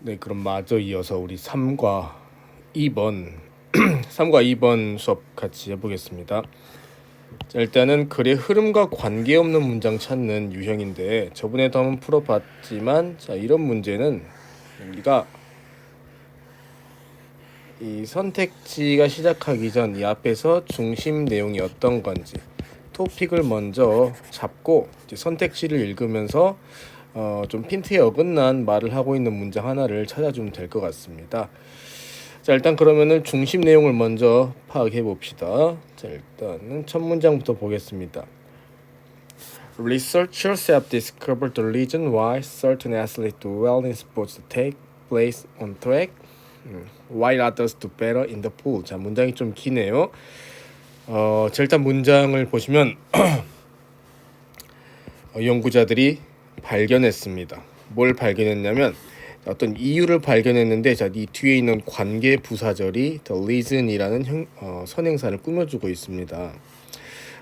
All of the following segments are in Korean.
네, 그럼 마저 이어서 우리 3과 2번 3과 2번 수업 같이 해보겠습니다. 자, 일단은 글의 흐름과 관계없는 문장 찾는 유형인데 저번에도 한번 풀어봤지만, 자, 이런 문제는 우리가 이 선택지가 시작하기 전 이 앞에서 중심 내용이 어떤 건지 토픽을 먼저 잡고 이제 선택지를 읽으면서 좀 핀트에 어긋난 말을 하고 있는 문장 하나를 찾아주면 될 것 같습니다. 자, 일단 그러면은 중심 내용을 먼저 파악해 봅시다. 자, 일단은 첫 문장부터 보겠습니다. Researchers have discovered the reason why certain athletes do well in sports take place on track, while others do better in the pool. 자, 문장이 좀 기네요. 자, 일단 문장을 보시면 연구자들이 발견했습니다. 뭘 발견했냐면 어떤 이유를 발견했는데, 자, 이 뒤에 있는 관계 부사절이 the reason이라는 선행사를 꾸며주고 있습니다.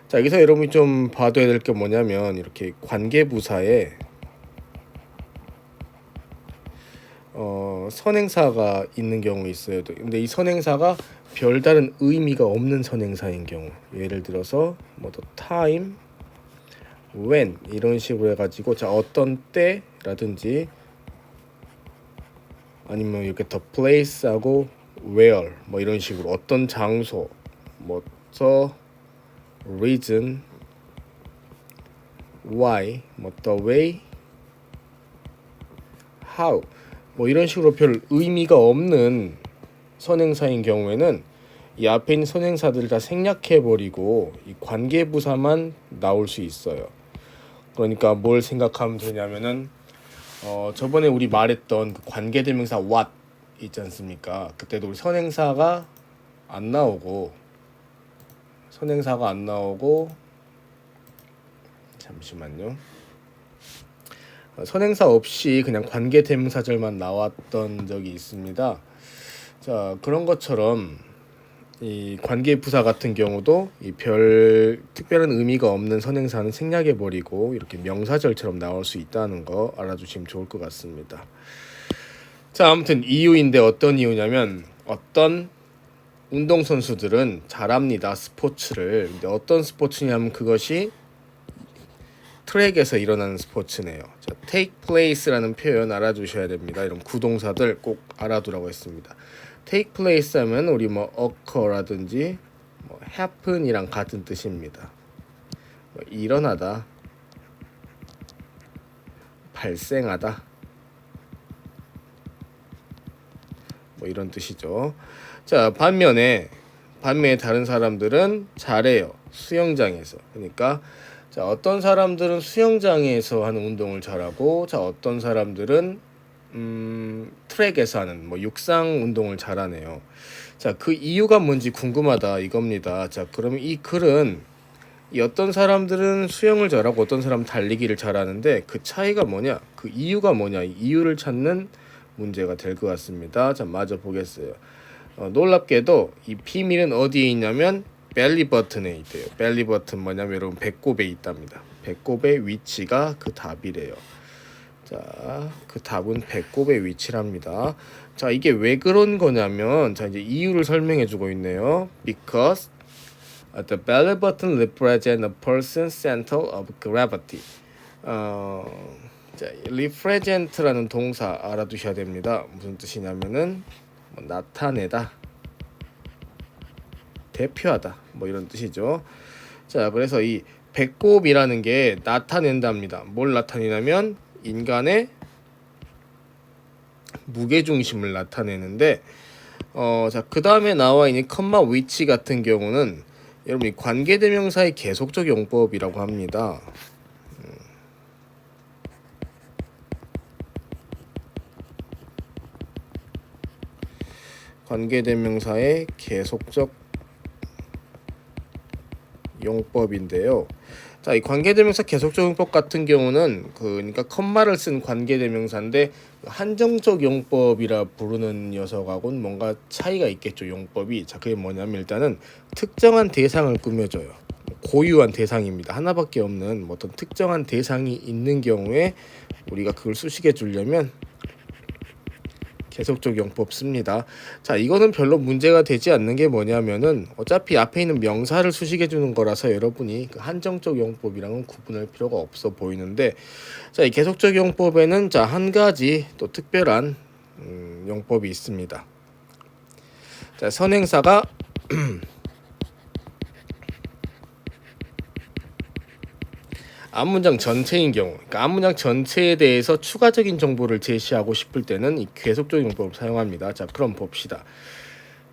자, 여기서 여러분이 좀 봐둬야 될 게 뭐냐면 이렇게 관계 부사에 선행사가 있는 경우 있어요. 근데 이 선행사가 별다른 의미가 없는 선행사인 경우, 예를 들어서 뭐 the time, when 이런 식으로 해가지고, 자, 어떤 때라든지 아니면 이렇게 the place하고 where 뭐 이런 식으로 어떤 장소, 뭐 the reason, why, 뭐 the way, how 뭐 이런 식으로 별 의미가 없는 선행사인 경우에는 이 앞에 있는 선행사들을 다 생략해버리고 이 관계부사만 나올 수 있어요. 그러니까 뭘 생각하면 되냐면은 저번에 우리 말했던 그 관계대명사 what 있지 않습니까? 그때도 우리 선행사가 안 나오고 잠시만요. 선행사 없이 그냥 관계대명사절만 나왔던 적이 있습니다. 자, 그런 것처럼 이 관계부사 같은 경우도 이 별 특별한 의미가 없는 선행사는 생략해버리고 이렇게 명사절처럼 나올 수 있다는 거 알아두시면 좋을 것 같습니다. 자, 아무튼 이유인데 어떤 이유냐면 어떤 운동선수들은 잘합니다, 스포츠를. 근데 어떤 스포츠냐면 그것이 트랙에서 일어나는 스포츠네요. 자, take place라는 표현 알아두셔야 됩니다. 이런 구동사들 꼭 알아두라고 했습니다. take place 하면 우리 뭐 occur라든지 뭐 happen이랑 같은 뜻입니다. 뭐 일어나다, 발생하다, 뭐 이런 뜻이죠. 자, 반면에 다른 사람들은 잘해요, 수영장에서. 그러니까 자, 어떤 사람들은 수영장에서 하는 운동을 잘하고, 자, 어떤 사람들은 트랙에서 하는 뭐 육상 운동을 잘하네요. 자, 그 이유가 뭔지 궁금하다 이겁니다. 자, 그러면 이 글은 이 어떤 사람들은 수영을 잘하고 어떤 사람은 달리기를 잘하는데 그 차이가 뭐냐, 그 이유가 뭐냐, 이 이유를 찾는 문제가 될 것 같습니다. 자, 마저 보겠어요. 놀랍게도 이 비밀은 어디에 있냐면 벨리 버튼에 있대요. 벨리 버튼 뭐냐면 여러분 배꼽에 있답니다. 배꼽의 위치가 그 답이래요. 자, 그 답은 배꼽의 위치랍니다. 자, 이게 왜 그런 거냐면, 자, 이제 이유를 설명해 주고 있네요. Because the belly button represents a person's center of gravity. 자, represent라는 동사 알아두셔야 됩니다. 무슨 뜻이냐면은 뭐 나타내다, 대표하다, 뭐 이런 뜻이죠. 자, 그래서 이 배꼽이라는 게 나타낸답니다. 뭘 나타내냐면 인간의 무게중심을 나타내는데, 자, 그 다음에 나와 있는 컴마 위치 같은 경우는 여러분 이 관계대명사의 계속적 용법이라고 합니다. 관계대명사의 계속적 용법인데요. 자, 이 관계대명사 계속적 용법 같은 경우는 그러니까 컴마를 쓴 관계대명사인데 한정적 용법이라 부르는 녀석하고는 뭔가 차이가 있겠죠, 용법이. 자, 그게 뭐냐면 일단은 특정한 대상을 꾸며줘요. 고유한 대상입니다. 하나밖에 없는 뭐 어떤 특정한 대상이 있는 경우에 우리가 그걸 수식해 주려면 계속적 용법 씁니다. 자, 이거는 별로 문제가 되지 않는 게 뭐냐면은 어차피 앞에 있는 명사를 수식해 주는 거라서 여러분이 그 한정적 용법이랑은 구분할 필요가 없어 보이는데, 자, 이 계속적 용법에는 자, 한 가지 또 특별한 용법이 있습니다. 자, 선행사가 앞문장 전체인 경우, 그러니까 앞문장 전체에 대해서 추가적인 정보를 제시하고 싶을 때는 이 계속적 용법을 사용합니다. 자, 그럼 봅시다.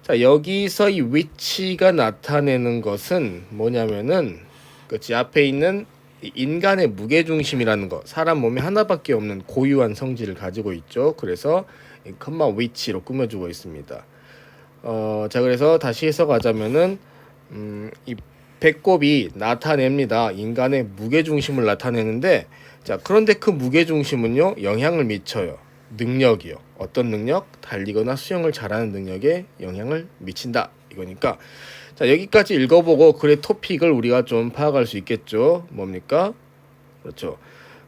자, 여기서 이 which가 나타내는 것은 뭐냐면은 그치, 앞에 있는 인간의 무게중심이라는 거, 사람 몸에 하나밖에 없는 고유한 성질을 가지고 있죠. 그래서 이 컴마 which로 꾸며주고 있습니다. 자, 그래서 다시 해석하자면은 이 배꼽이 나타냅니다. 인간의 무게중심을 나타내는데, 자, 그런데 그 무게중심은요 영향을 미쳐요. 능력이요. 어떤 능력? 달리거나 수영을 잘하는 능력에 영향을 미친다 이거니까, 자, 여기까지 읽어보고 글의 토픽을 우리가 좀 파악할 수 있겠죠. 뭡니까? 그렇죠.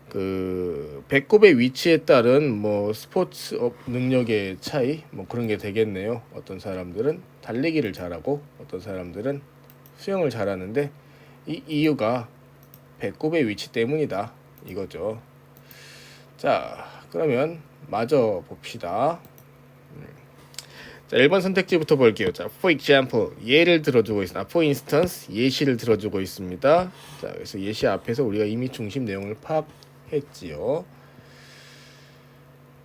그 배꼽의 위치에 따른 뭐 스포츠 능력의 차이, 뭐 그런 게 되겠네요. 어떤 사람들은 달리기를 잘하고 어떤 사람들은 수영을 잘하는데 이 이유가 배꼽의 위치 때문이다 이거죠. 자, 그러면 마저 봅시다. 자, 1번 선택지부터 볼게요. 자, for example, 예를 들어주고 있습니다. for instance, 예시를 들어주고 있습니다. 자, 그래서 예시 앞에서 우리가 이미 중심 내용을 파악했지요.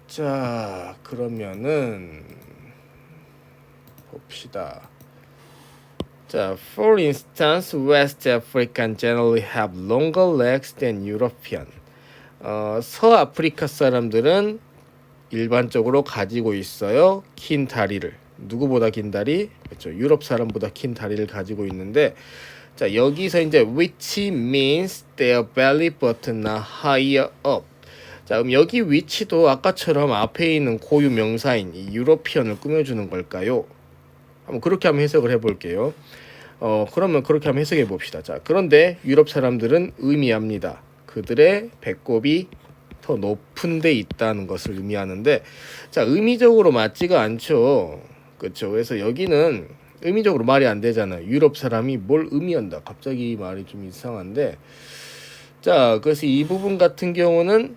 자, 그러면은 봅시다. 자, for instance, West African generally have longer legs than European. 서아프리카 사람들은 일반적으로 가지고 있어요. 긴 다리를. 누구보다 긴 다리? 그렇죠. 유럽 사람보다 긴 다리를 가지고 있는데, 자, 여기서 이제 which means their belly button are higher up. 자, 그럼 여기 which도 아까처럼 앞에 있는 고유 명사인 이 유로피언을 꾸며주는 걸까요? 그렇게 한번 해석을 해볼게요. 그러면 그렇게 한번 해석해 봅시다. 자, 그런데 유럽 사람들은 의미합니다. 그들의 배꼽이 더 높은 데 있다는 것을 의미하는데, 자, 의미적으로 맞지가 않죠. 그렇죠. 그래서 여기는 의미적으로 말이 안 되잖아요. 유럽 사람이 뭘 의미한다. 갑자기 말이 좀 이상한데, 자, 그래서 이 부분 같은 경우는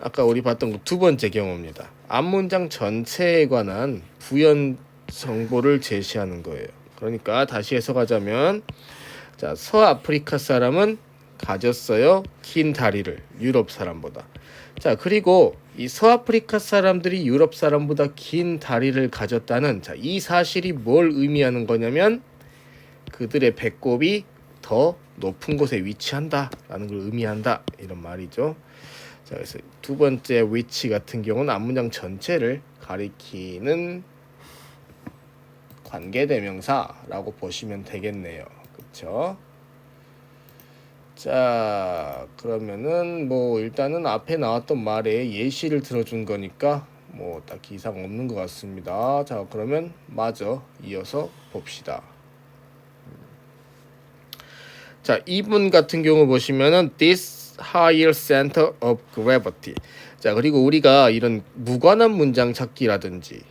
아까 우리 봤던 그 두 번째 경우입니다. 앞문장 전체에 관한 부연 정보를 제시하는 거예요. 그러니까 다시 해석하자면, 자, 서아프리카 사람은 가졌어요. 긴 다리를 유럽 사람보다. 자, 그리고 이 서아프리카 사람들이 유럽 사람보다 긴 다리를 가졌다는, 자, 이 사실이 뭘 의미하는 거냐면 그들의 배꼽이 더 높은 곳에 위치한다 라는 걸 의미한다 이런 말이죠. 자, 그래서 두 번째 위치 같은 경우는 앞문장 전체를 가리키는 관계대명사라고 보시면 되겠네요. 그렇죠? 자, 그러면은 뭐 일단은 앞에 나왔던 말에 예시를 들어준 거니까 뭐 딱히 이상 없는 것 같습니다. 자, 그러면 마저 이어서 봅시다. 자, 2분 같은 경우 보시면은 this higher center of gravity. 자, 그리고 우리가 이런 무관한 문장 찾기라든지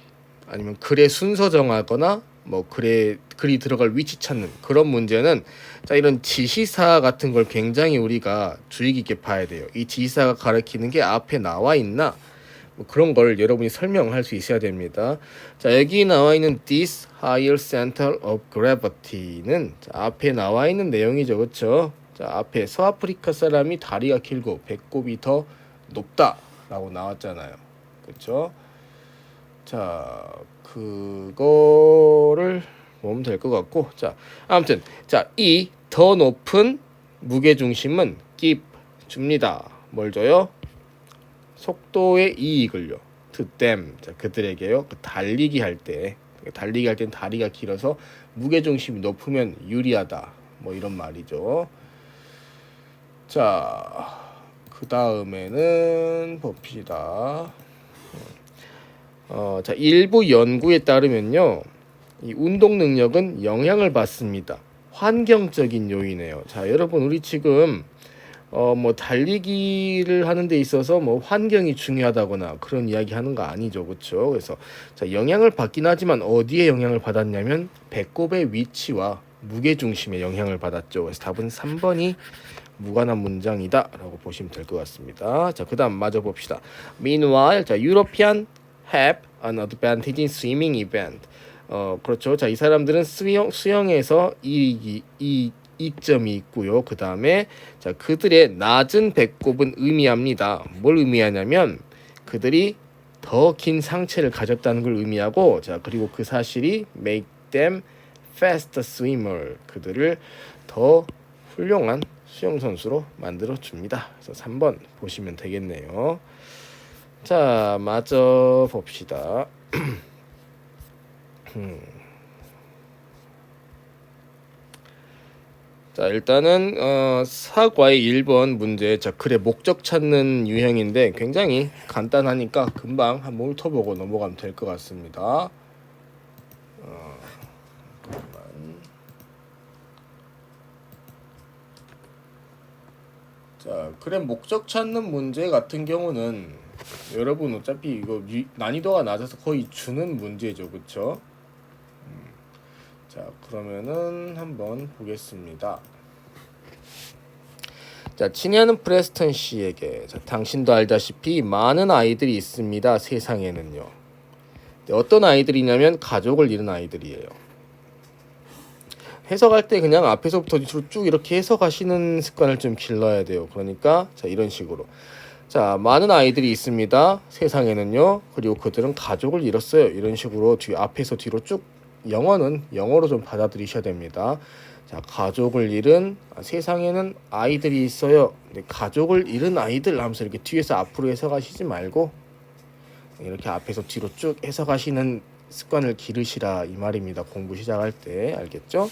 아니면 글의 순서 정하거나 뭐 글이 들어갈 위치 찾는 그런 문제는, 자, 이런 지시사 같은 걸 굉장히 우리가 주의 깊게 봐야 돼요. 이 지시사가 가리키는 게 앞에 나와 있나, 뭐 그런 걸 여러분이 설명할 수 있어야 됩니다. 자, 여기 나와 있는 this higher center of gravity는, 자, 앞에 나와 있는 내용이죠. 그렇죠? 자, 앞에 서아프리카 사람이 다리가 길고 배꼽이 더 높다라고 나왔잖아요. 그렇죠? 자, 그거를 보면 될 것 같고, 자, 아무튼, 자, 이 더 높은 무게 중심은 give 줍니다. 뭘 줘요? 속도의 이익을요. to them. 자, 그들에게요. 달리기 할 때, 달리기 할 땐 다리가 길어서 무게 중심이 높으면 유리하다. 뭐 이런 말이죠. 자, 그 다음에는 봅시다. 자, 일부 연구에 따르면요, 이 운동 능력은 영향을 받습니다. 환경적인 요인이에요. 자, 여러분, 우리 지금 뭐 달리기를 하는 데 있어서 뭐 환경이 중요하다거나 그런 이야기 하는 거 아니죠. 그렇죠? 그래서 자, 영향을 받긴 하지만 어디에 영향을 받았냐면 배꼽의 위치와 무게 중심에 영향을 받았죠. 그래서 답은 3번이 무관한 문장이다라고 보시면 될 것 같습니다. 자, 그다음 마저 봅시다. Meanwhile, 자, European have an advantage in swimming event. 그렇죠. 자, 이 사람들은 수영에서 이익점이 있고요. 그 다음에 자, 그들의 낮은 배꼽은 의미합니다. 뭘 의미하냐면 그들이 더 긴 상체를 가졌다는 걸 의미하고, 자, 그리고 그 사실이 make them fast swimmer, 그들을 더 훌륭한 수영 선수로 만들어 줍니다. 그래서 3번 보시면 되겠네요. 자, 마저 봅시다. 자, 일단은 사과의 1번 문제. 자, 글의 목적 찾는 유형인데 굉장히 간단하니까 금방 한번 훑어보고 넘어가면 될 것 같습니다. 자, 글의 목적 찾는 문제 같은 경우는 여러분 어차피 이거 난이도가 낮아서 거의 주는 문제죠, 그렇죠? 자, 그러면은 한번 보겠습니다. 자, 친애하는 프레스턴 씨에게, 자, 당신도 알다시피 많은 아이들이 있습니다, 세상에는요. 어떤 아이들이냐면 가족을 잃은 아이들이에요. 해석할 때 그냥 앞에서부터 쭉 이렇게 해석하시는 습관을 좀 길러야 돼요. 그러니까 자, 이런 식으로. 자, 많은 아이들이 있습니다, 세상에는요. 그리고 그들은 가족을 잃었어요. 이런 식으로 앞에서 뒤로 쭉, 영어는 영어로 좀 받아들이셔야 됩니다. 자, 가족을 잃은, 세상에는 아이들이 있어요. 근데 가족을 잃은 아이들 하면서 이렇게 뒤에서 앞으로 해석하시지 말고 이렇게 앞에서 뒤로 쭉 해석하시는 습관을 기르시라 이 말입니다. 공부 시작할 때. 알겠죠?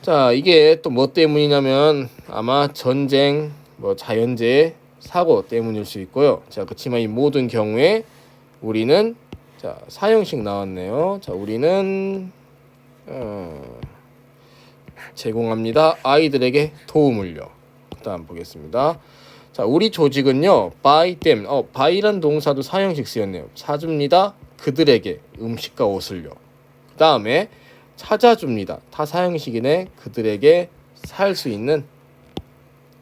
자, 이게 또 뭐 때문이냐면 아마 전쟁, 뭐 자연재해, 사고 때문일 수 있고요. 자, 그렇지만 이 모든 경우에 우리는, 자, 사형식 나왔네요. 자, 우리는 제공합니다. 아이들에게 도움을요. 다음 보겠습니다. 자, 우리 조직은요, buy them, buy란 동사도 사형식 쓰였네요. 사줍니다. 그들에게 음식과 옷을요. 그 다음에 찾아줍니다. 타사형식이네. 그들에게 살 수 있는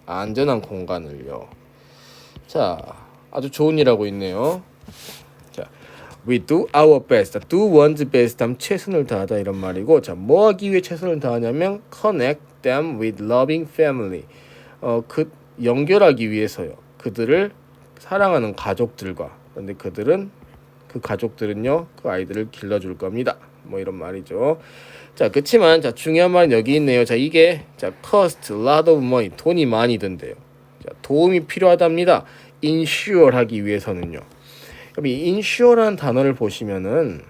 안전한 공간을요. 자, 아주 좋은 일하고 있네요. 자, we do our best. do one's best 하면 최선을 다하다 이런 말이고, 자, 뭐 하기 위해 최선을 다하냐면 connect them with loving family. 그 연결하기 위해서요. 그들을 사랑하는 가족들과. 그런데 그 가족들은요, 그 아이들을 길러줄 겁니다. 뭐 이런 말이죠. 자, 그치만 자, 중요한 말은 여기 있네요. 자, 이게 자, cost a lot of money, 돈이 많이 든대요. 자, 도움이 필요하답니다. insure 하기 위해서는요. 그럼 이 insure라는 단어를 보시면은,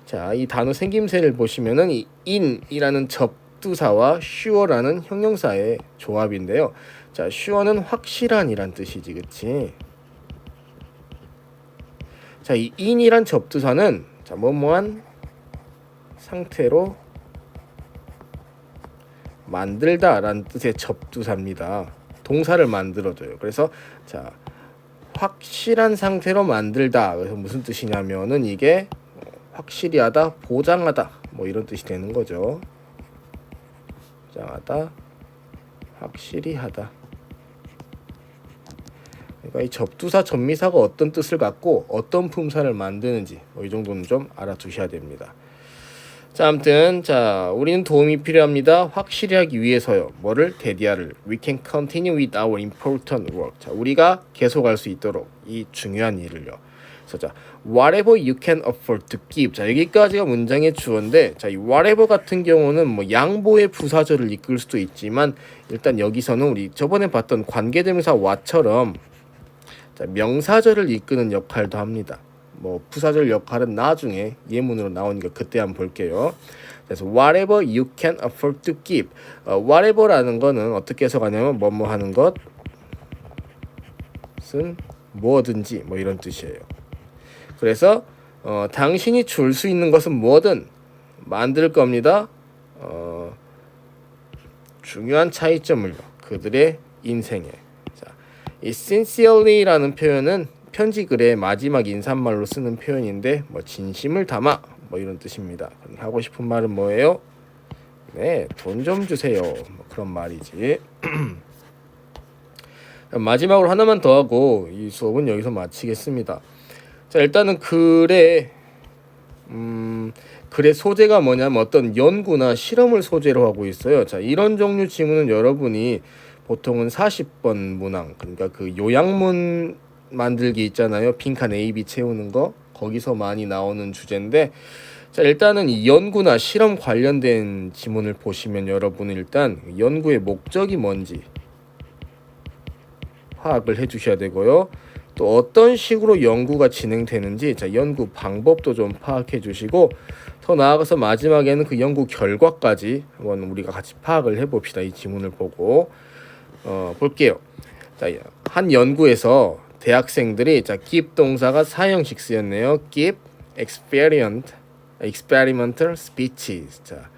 자, 이 단어 생김새를 보시면은 이 in이라는 접두사와 sure라는 형용사의 조합인데요. 자, sure는 확실한이란 뜻이지, 그치? 자, 이 in이란 접두사는 자, 뭐뭐한 상태로 만들다라는 뜻의 접두사입니다. 동사를 만들어줘요. 그래서 자, 확실한 상태로 만들다. 그래서 무슨 뜻이냐면은 이게 확실히 하다, 보장하다, 뭐 이런 뜻이 되는 거죠. 보장하다, 확실히 하다. 그러니까 이 접두사, 접미사가 어떤 뜻을 갖고 어떤 품사를 만드는지 뭐 이 정도는 좀 알아두셔야 됩니다. 자, 아무튼 자, 우리는 도움이 필요합니다. 확실히 하기 위해서요. 뭐를? 대디아를. We can continue with our important work. 자, 우리가 계속할 수 있도록 이 중요한 일을요. 그래서 자, whatever you can afford to give. 자, 여기까지가 문장의 주어인데, 자, 이 whatever 같은 경우는 뭐 양보의 부사절을 이끌 수도 있지만, 일단 여기서는 우리 저번에 봤던 관계대명사 what처럼 자, 명사절을 이끄는 역할도 합니다. 뭐 부사절 역할은 나중에 예문으로 나오니까 그때 한번 볼게요. 그래서 whatever you can afford to give. whatever라는 거는 어떻게 해석하냐면 뭐뭐 하는 것은 뭐든지 뭐 이런 뜻이에요. 그래서 당신이 줄 수 있는 것은 뭐든 만들 겁니다. 중요한 차이점을요. 그들의 인생에. 자, 이 sincerely라는 표현은 편지글의 마지막 인사말로 쓰는 표현인데 뭐 진심을 담아 뭐 이런 뜻입니다. 하고 싶은 말은 뭐예요? 네, 돈 좀 주세요. 뭐 그런 말이지. 마지막으로 하나만 더 하고 이 수업은 여기서 마치겠습니다. 자, 일단은 글의 소재가 뭐냐면 어떤 연구나 실험을 소재로 하고 있어요. 자, 이런 종류 지문은 여러분이 보통은 40번 문항, 그러니까 그 요약문 만들기 있잖아요. 빈칸 A, B 채우는 거 거기서 많이 나오는 주제인데, 자, 일단은 이 연구나 실험 관련된 지문을 보시면 여러분은 일단 연구의 목적이 뭔지 파악을 해주셔야 되고요. 또 어떤 식으로 연구가 진행되는지, 자, 연구 방법도 좀 파악해 주시고, 더 나아가서 마지막에는 그 연구 결과까지 한번 우리가 같이 파악을 해봅시다. 이 지문을 보고 볼게요. 자, 한 연구에서 대학생들이 자, keep 동사가 사형식 쓰였네요. keep experimental speeches. 자,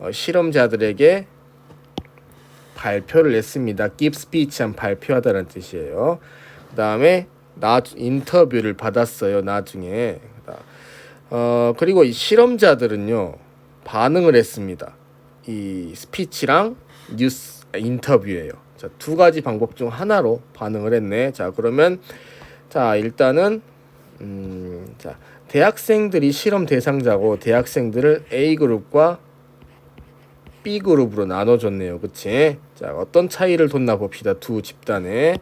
실험자들에게 발표를 했습니다. give speech 한 발표하다는 뜻이에요. 그 다음에 인터뷰를 받았어요. 나중에. 그리고 이 실험자들은요 반응을 했습니다. 이 스피치랑 인터뷰예요. 자, 두 가지 방법 중 하나로 반응을 했네. 자, 그러면 자, 일단은 자, 대학생들이 실험 대상자고 대학생들을 A 그룹과 B 그룹으로 나눠줬네요. 그치? 자, 어떤 차이를 뒀나 봅시다. 두 집단에.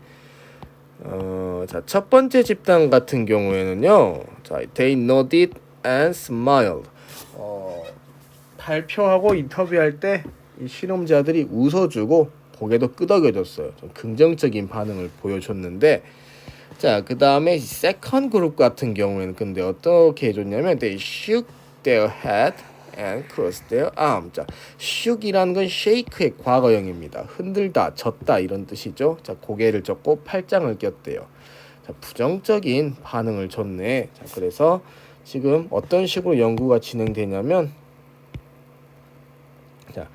자, 첫 번째 집단 같은 경우에는요. 자, they nodded and smiled. 발표하고 인터뷰할 때 이 실험자들이 웃어주고 고개도 끄덕여줬어요. 좀 긍정적인 반응을 보여줬는데, 자, 그 다음에 세컨드 그룹 같은 경우에는 근데 어떻게 해줬냐면 they shook their head and crossed their arm. 자, shook이라는 건 shake의 과거형입니다. 흔들다, 젓다 이런 뜻이죠. 자, 고개를 젓고 팔짱을 꼈대요. 자, 부정적인 반응을 줬네. 자, 그래서 지금 어떤 식으로 연구가 진행되냐면, 자,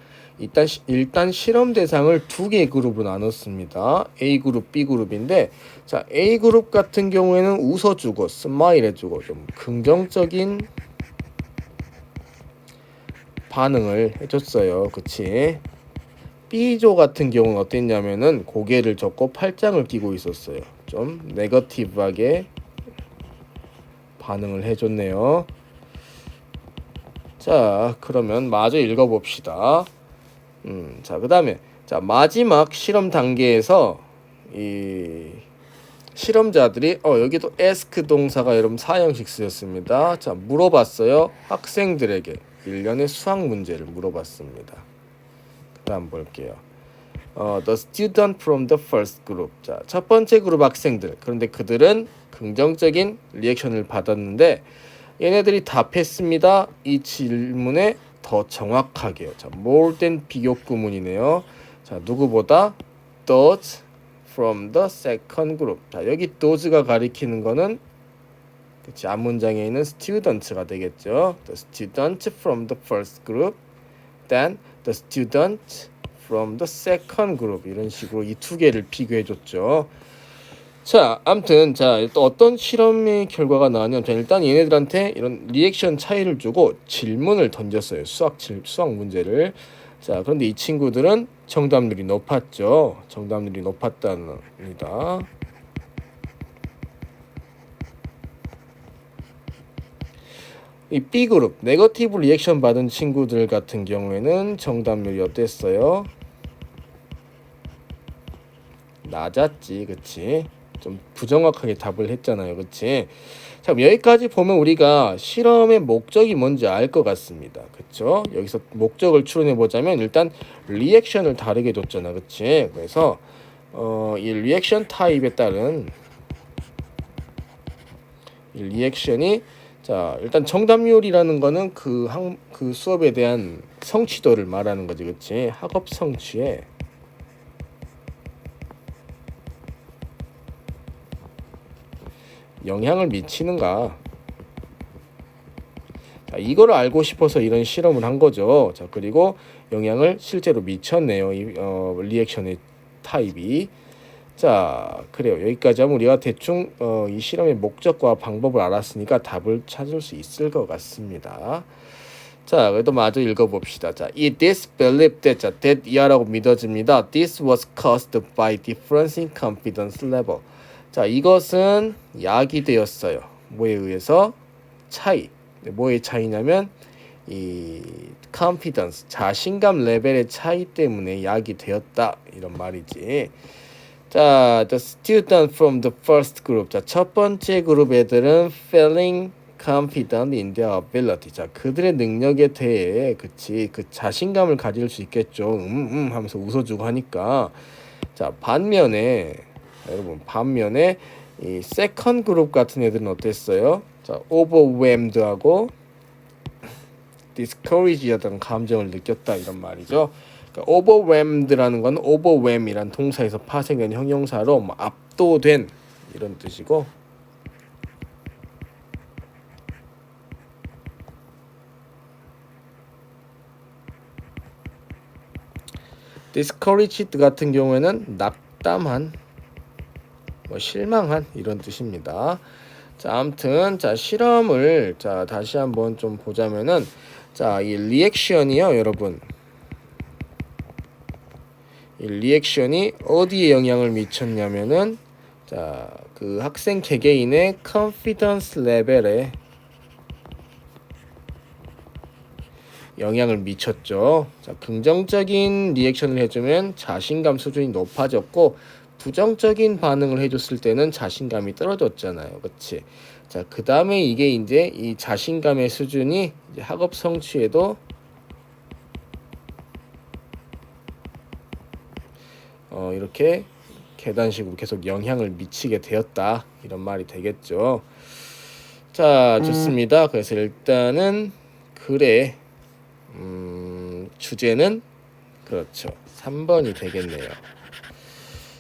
일단 실험 대상을 두 개의 그룹으로 나눴습니다. A 그룹, B 그룹인데, 자, A 그룹 같은 경우에는 웃어주고 스마일 해주고 좀 긍정적인 반응을 해줬어요. 그치? B조 같은 경우는 어땠냐면은 고개를 젓고 팔짱을 끼고 있었어요. 좀 네거티브하게 반응을 해줬네요. 자, 그러면 마저 읽어봅시다. 자, 그 다음에 자, 마지막 실험 단계에서 이 실험자들이 여기도 ask 동사가 여러분 사형식 쓰였습니다. 자, 물어봤어요. 학생들에게 일련의 수학 문제를 물어봤습니다. 그 다음 볼게요. The student from the first group. 자, 첫 번째 그룹 학생들. 그런데 그들은 긍정적인 리액션을 받았는데 얘네들이 답했습니다. 이 질문에 더 정확하게요. 자, more than 비교 구문이네요. 자, 누구보다 those from the second group. 자, 여기 those가 가리키는 거는 그치, 앞문장에 있는 students가 되겠죠. The students from the first group, then the students from the second group. 이런 식으로 이 두 개를 비교해 줬죠. 자, 아무튼 자, 또 어떤 실험의 결과가 나왔냐면 일단 얘네들한테 이런 리액션 차이를 주고 질문을 던졌어요. 수학 문제를. 자, 그런데 이 친구들은 정답률이 높았죠. 정답률이 높았답니다. 이 B그룹, 네거티브 리액션 받은 친구들 같은 경우에는 정답률이 어땠어요? 낮았지, 그치? 좀 부정확하게 답을 했잖아요, 그치? 자, 여기까지 보면 우리가 실험의 목적이 뭔지 알 것 같습니다, 그쵸? 여기서 목적을 추론해 보자면 일단 리액션을 다르게 뒀잖아, 그치? 그래서 이 리액션 타입에 따른 이 리액션이 자, 일단 정답률이라는 거는 그 수업에 대한 성취도를 말하는 거지, 그치? 학업 성취에 영향을 미치는가? 자, 이거를 알고 싶어서 이런 실험을 한 거죠. 자, 그리고 영향을 실제로 미쳤네요. 이 리액션의 타입이. 자, 그래요. 여기까지 하면 우리가 대충 이 실험의 목적과 방법을 알았으니까 답을 찾을 수 있을 것 같습니다. 자, 그래도 마저 읽어봅시다. 자, it is believed that, 자, that 이하라고 믿어집니다. This was caused by difference in confidence level. 자, 이것은 야기되었어요. 뭐에 의해서? 차이. 뭐의 차이냐면 이 confidence, 자신감 레벨의 차이 때문에 야기되었다. 이런 말이지. 자, the student from the first group. 자, 첫 번째 그룹 애들은 feeling confident in their ability. 자, 그들의 능력에 대해 그치 그 자신감을 가질 수 있겠죠. 하면서 웃어주고 하니까. 자, 반면에 여러분 반면에 이 second 그룹 같은 애들은 어땠어요? 자, overwhelmed하고 discouraged하다는 감정을 느꼈다 이런 말이죠. 그러니까 overwhelmed라는 건 overwhelm이란 동사에서 파생된 형용사로 뭐 압도된 이런 뜻이고, discouraged 같은 경우에는 낙담한, 뭐 실망한 이런 뜻입니다. 자, 아무튼 자 실험을 자 다시 한번 좀 보자면은 자, 이 리액션이요, 여러분. 이 리액션이 어디에 영향을 미쳤냐면은 자, 그 학생 개개인의 컨피던스 레벨에 영향을 미쳤죠. 자, 긍정적인 리액션을 해주면 자신감 수준이 높아졌고 부정적인 반응을 해줬을 때는 자신감이 떨어졌잖아요. 그렇지? 자, 그 다음에 이게 이제 이 자신감의 수준이 이제 학업 성취에도 이렇게 계단식으로 계속 영향을 미치게 되었다. 이런 말이 되겠죠. 자, 좋습니다. 그래서 일단은 글의 주제는 그렇죠. 3번이 되겠네요.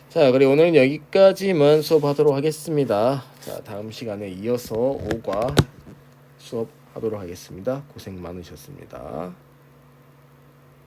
자, 그리고 오늘은 여기까지만 수업하도록 하겠습니다. 자, 다음 시간에 이어서 5과 수업하도록 하겠습니다. 고생 많으셨습니다.